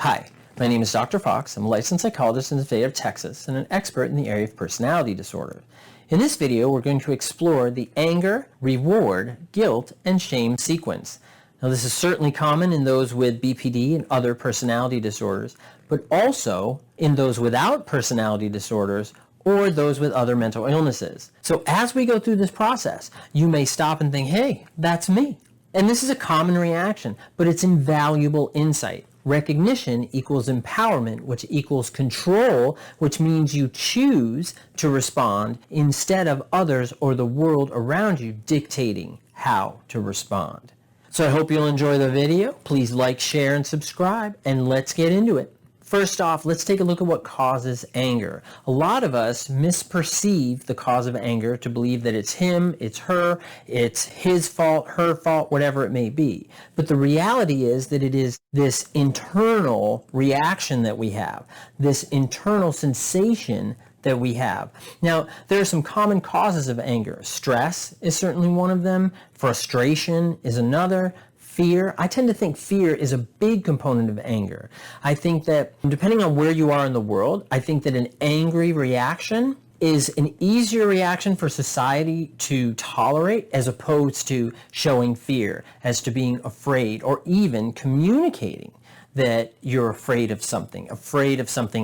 Hi, my name is Dr. Fox. I'm a licensed psychologist in the state of Texas and an expert in the area of personality disorders. In this video, we're going to explore the anger, reward, guilt, and shame sequence. Now, this is certainly common in those with BPD and other personality disorders, but also in those without personality disorders or those with other mental illnesses. So as we go through this process, you may stop and think, hey, that's me. And this is a common reaction, but it's invaluable insight. Recognition equals empowerment, which equals control, which means you choose to respond instead of others or the world around you dictating how to respond. So I hope you'll enjoy the video. Please like, share, and subscribe, and let's get into it. First off, let's take a look at what causes anger. A lot of us misperceive the cause of anger to believe that it's him, it's her, it's his fault, her fault, whatever it may be. But the reality is that it is this internal reaction that we have, this internal sensation that we have. Now, there are some common causes of anger. Stress is certainly one of them. Frustration is another. Fear. I tend to think fear is a big component of anger. I think that depending on where you are in the world, I think that an angry reaction is an easier reaction for society to tolerate as opposed to showing fear, as to being afraid, or even communicating that you're afraid of something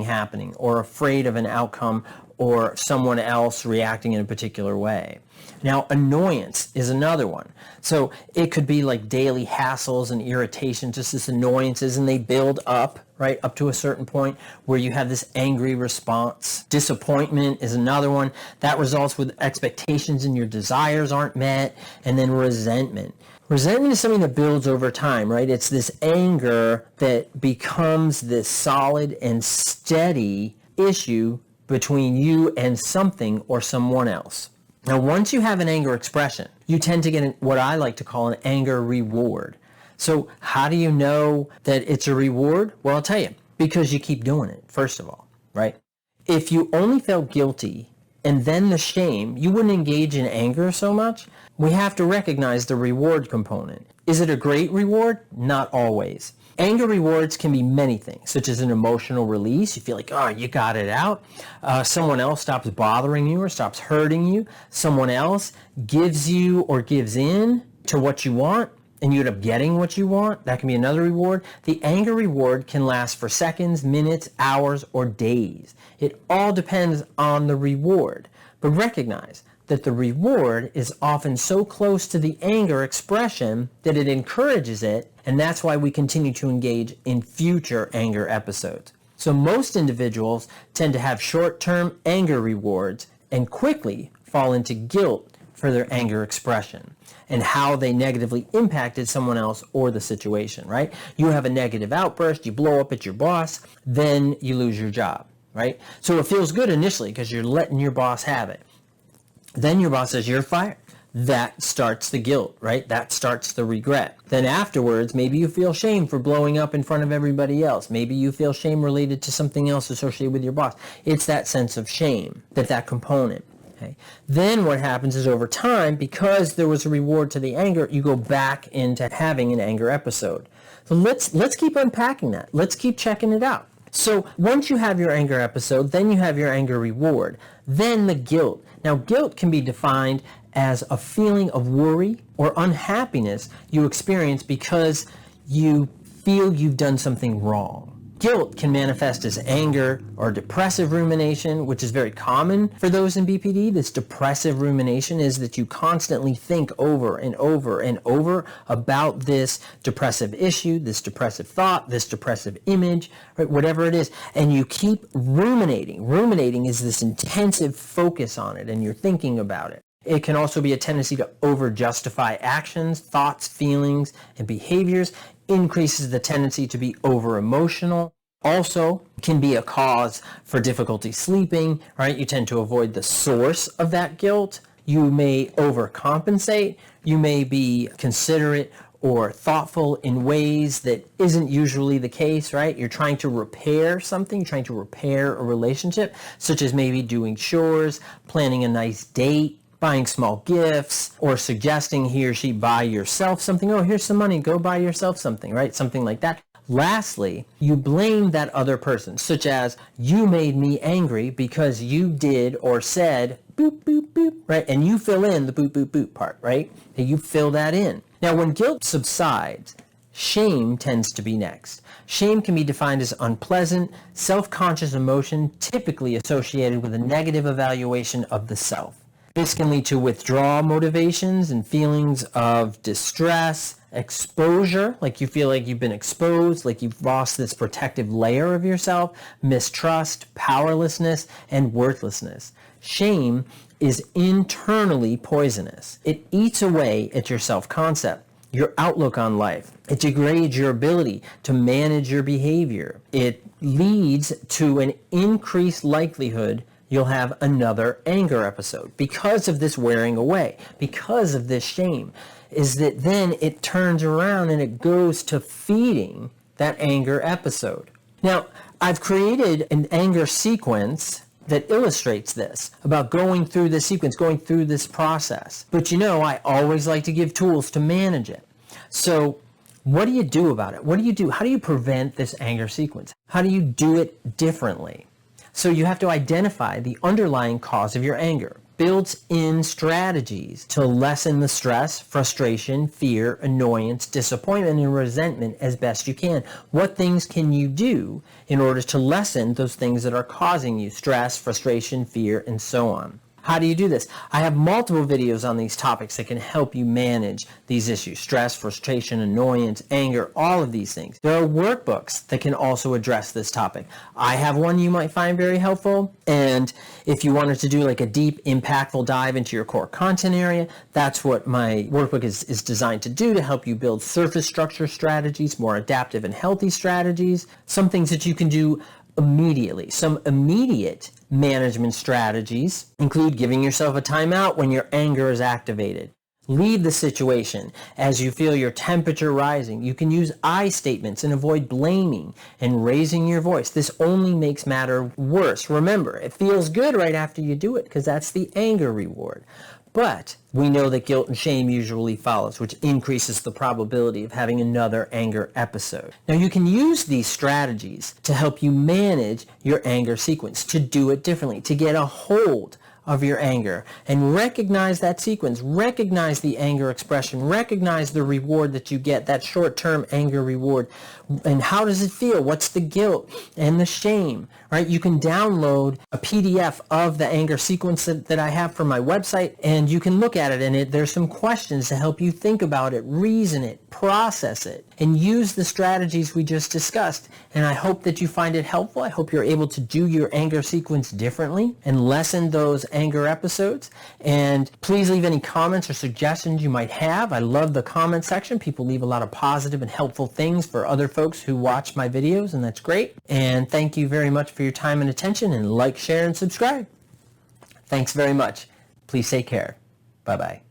happening, or afraid of an outcome or someone else reacting in a particular way. Now, annoyance is another one. So it could be like daily hassles and irritations, just this annoyances, and they build up, right, up to a certain point where you have this angry response. Disappointment is another one. That results with expectations and your desires aren't met. And then resentment. Resentment is something that builds over time, right? It's this anger that becomes this solid and steady issue between you and something or someone else. Now, once you have an anger expression, you tend to get what I like to call an anger reward. So how do you know that it's a reward? Well, I'll tell you, because you keep doing it, first of all, right? If you only felt guilty and then the shame, you wouldn't engage in anger so much. We have to recognize the reward component. Is it a great reward? Not always. Anger rewards can be many things, such as an emotional release. You feel like, oh, you got it out. Someone else stops bothering you or stops hurting you. Someone else gives you or gives in to what you want, and you end up getting what you want. That can be another reward. The anger reward can last for seconds, minutes, hours, or days. It all depends on the reward. But recognize that the reward is often so close to the anger expression that it encourages it, and that's why we continue to engage in future anger episodes. So most individuals tend to have short-term anger rewards and quickly fall into guilt for their anger expression and how they negatively impacted someone else or the situation, right? You have a negative outburst, you blow up at your boss, then you lose your job, right? So it feels good initially because you're letting your boss have it. Then your boss says you're fired. That starts the guilt, right? That starts the regret. Then afterwards, maybe you feel shame for blowing up in front of everybody else. Maybe you feel shame related to something else associated with your boss. It's that sense of shame, that component. Okay. Then what happens is over time, because there was a reward to the anger, you go back into having an anger episode. So let's keep unpacking that. Let's keep checking it out. So once you have your anger episode, then you have your anger reward, then the guilt. Now, guilt can be defined as a feeling of worry or unhappiness you experience because you feel you've done something wrong. Guilt can manifest as anger or depressive rumination, which is very common for those in BPD. This depressive rumination is that you constantly think over and over and over about this depressive issue, this depressive thought, this depressive image, right, whatever it is, and you keep ruminating. Ruminating is this intensive focus on it, and you're thinking about it. It can also be a tendency to over-justify actions, thoughts, feelings, and behaviors. Increases the tendency to be over-emotional. Also can be a cause for difficulty sleeping, right? You tend to avoid the source of that guilt. You may overcompensate. You may be considerate or thoughtful in ways that isn't usually the case, right? You're trying to repair something, trying to repair a relationship, such as maybe doing chores, planning a nice date, buying small gifts, or suggesting he or she buy yourself something. Oh, here's some money, go buy yourself something, right? Something like that. Lastly, you blame that other person, such as, you made me angry because you did or said boop, boop, boop, right? And you fill in the boop, boop, boop part, right? And you fill that in. Now, when guilt subsides, shame tends to be next. Shame can be defined as unpleasant, self-conscious emotion typically associated with a negative evaluation of the self. This can lead to withdrawal motivations and feelings of distress, exposure, like you feel like you've been exposed, like you've lost this protective layer of yourself, mistrust, powerlessness, and worthlessness. Shame is internally poisonous. It eats away at your self-concept, your outlook on life. It degrades your ability to manage your behavior. It leads to an increased likelihood you'll have another anger episode because of this wearing away, because of this shame, is that then it turns around and it goes to feeding that anger episode. Now, I've created an anger sequence that illustrates this, about going through this sequence, going through this process. But I always like to give tools to manage it. So what do you do about it? What do you do? How do you prevent this anger sequence? How do you do it differently? So you have to identify the underlying cause of your anger. Built-in strategies to lessen the stress, frustration, fear, annoyance, disappointment, and resentment as best you can. What things can you do in order to lessen those things that are causing you stress, frustration, fear, and so on? How do you do this? I have multiple videos on these topics that can help you manage these issues. Stress, frustration, annoyance, anger, all of these things. There are workbooks that can also address this topic. I have one you might find very helpful. And if you wanted to do like a deep, impactful dive into your core content area, that's what my workbook is designed to do, to help you build surface structure strategies, more adaptive and healthy strategies, some things that you can do immediately. Some immediate management strategies include giving yourself a timeout when your anger is activated. Leave the situation as you feel your temperature rising. You can use I statements and avoid blaming and raising your voice. This only makes matter worse. Remember, it feels good right after you do it because that's the anger reward. But we know that guilt and shame usually follows, which increases the probability of having another anger episode. Now, you can use these strategies to help you manage your anger sequence, to do it differently, to get a hold of your anger and recognize that sequence, recognize the anger expression, recognize the reward that you get, that short-term anger reward. And how does it feel? What's the guilt and the shame, right? You can download a PDF of the anger sequence that I have from my website, and you can look at it, and there's some questions to help you think about it, reason it, process it, and use the strategies we just discussed. And I hope that you find it helpful. I hope you're able to do your anger sequence differently and lessen those anger episodes. And please leave any comments or suggestions you might have. I love the comment section. People leave a lot of positive and helpful things for other folks who watch my videos, and that's great. And thank you very much for your time and attention, and like, share, and subscribe. Thanks very much. Please take care. Bye-bye.